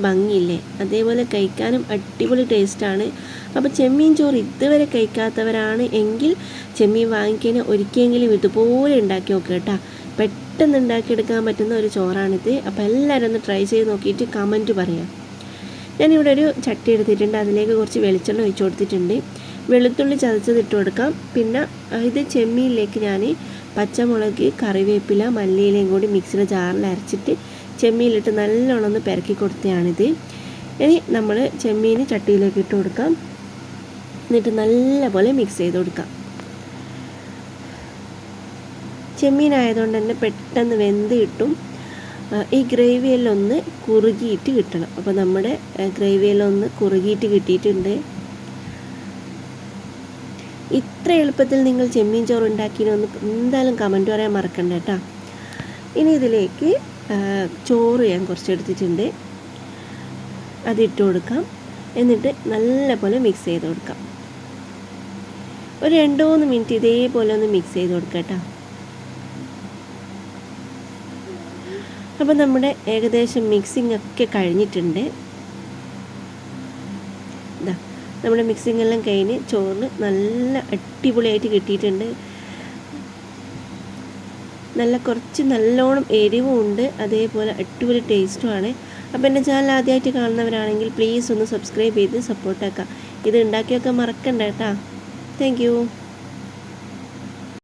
ഭംഗിയില്ലേ, അതേപോലെ കഴിക്കാനും അടിപൊളി ടേസ്റ്റാണ്. അപ്പോൾ ചെമ്മീൻ ചോറ് ഇതുവരെ കഴിക്കാത്തവരാണ് എങ്കിൽ ചെമ്മീൻ വാങ്ങിക്കാൻ ഒരിക്കലെങ്കിലും ഇതുപോലെ ഉണ്ടാക്കി നോക്കുക കേട്ടോ. പെട്ടെന്ന് ഉണ്ടാക്കിയെടുക്കാൻ പറ്റുന്ന ഒരു ചോറാണിത്. അപ്പോൾ എല്ലാവരും ഒന്ന് ട്രൈ ചെയ്ത് നോക്കിയിട്ട് കമൻറ്റ് പറയാം. ഞാനിവിടെ ഒരു ചട്ടി എടുത്തിട്ടുണ്ട്, അതിലേക്ക് കുറച്ച് വെളിച്ചെണ്ണ ഒഴിച്ച് കൊടുത്തിട്ടുണ്ട്. വെളുത്തുള്ളി ചതച്ചതിട്ട് കൊടുക്കാം. പിന്നെ ഇത് ചെമ്മീനിലേക്ക് ഞാൻ പച്ചമുളക്, കറിവേപ്പില, മല്ലിയിലയും കൂടി മിക്സിയുടെ ജാറിൽ അരച്ചിട്ട് ചെമ്മീനിലിട്ട് നല്ലോണം ഒന്ന് പെരക്കി കൊടുത്തതാണിത്. ഇനി നമ്മൾ ചെമ്മീൻ ചട്ടിയിലേക്ക് ഇട്ട് കൊടുക്കാം. എന്നിട്ട് നല്ലപോലെ മിക്സ് ചെയ്ത് കൊടുക്കാം. ചെമ്മീനായതുകൊണ്ട് തന്നെ പെട്ടെന്ന് വെന്ത് കിട്ടും. ഈ ഗ്രേവിയെല്ലാം ഒന്ന് കുറുകിയിട്ട് കിട്ടണം. അപ്പോൾ നമ്മുടെ ഗ്രേവിയെല്ലാം ഒന്ന് കുറുകിയിട്ട് കിട്ടിയിട്ടുണ്ട്. ഇത്ര എളുപ്പത്തിൽ നിങ്ങൾ ചെമ്മീൻ ചോറ് ഉണ്ടാക്കിയെന്ന് എന്തായാലും കമൻറ്റ് പറയാൻ മറക്കണ്ട കേട്ടോ. ഇനി ഇതിലേക്ക് ചോറ് ഞാൻ കുറച്ചെടുത്തിട്ടുണ്ട്, അതിട്ട് കൊടുക്കാം. എന്നിട്ട് നല്ലപോലെ മിക്സ് ചെയ്ത് കൊടുക്കാം. ഒരു 2-3 മിനിറ്റ് ഇതേപോലെ ഒന്ന് മിക്സ് ചെയ്ത് കൊടുക്കാം കേട്ടോ. അപ്പോൾ നമ്മുടെ ഏകദേശം മിക്സിംഗ് ഒക്കെ കഴിഞ്ഞിട്ടുണ്ട്. ഇതാ നമ്മുടെ മിക്സിംഗ് എല്ലാം കഴിഞ്ഞ് ചോറിന് നല്ല അടിപൊളിയായിട്ട് കിട്ടിയിട്ടുണ്ട്. കുറച്ച് നല്ലോണം എരിവും ഉണ്ട്, അതേപോലെ അടിപൊളി ടേസ്റ്റുമാണ്. അപ്പോൾ എൻ്റെ ചാനൽ ആദ്യമായിട്ട് കാണുന്നവരാണെങ്കിൽ പ്ലീസ് ഒന്ന് സബ്സ്ക്രൈബ് ചെയ്ത് സപ്പോർട്ടാക്കാം. ഇത് ഉണ്ടാക്കിയൊക്കെ മറക്കണ്ട കേട്ടോ. Thank you.